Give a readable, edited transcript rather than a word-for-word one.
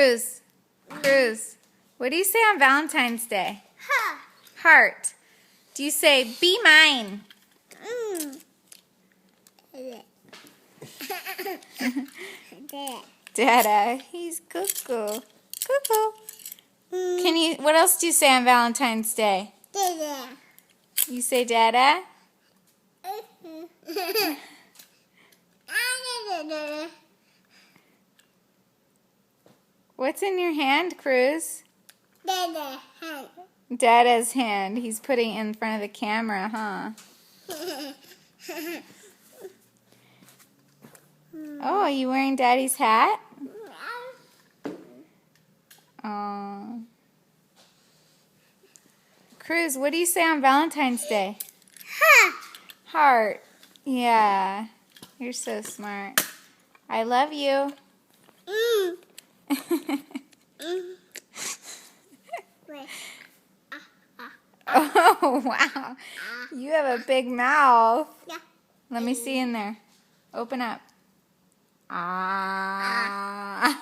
Cruz. Cruz. What do you say on Valentine's Day? Ha. Heart. Do you say, be mine? Dada. He's cuckoo. Cuckoo. What else do you say on Valentine's Day? Dada. You say Dada? What's in your hand, Cruz? Dada. Dada's hand. He's putting it in front of the camera, huh? Oh, are you wearing Daddy's hat? Oh. Cruz, what do you say on Valentine's Day? Heart. Yeah. You're so smart. I love you. Oh, wow. You have a big mouth. Yeah. Let me see in there. Open up. Ah.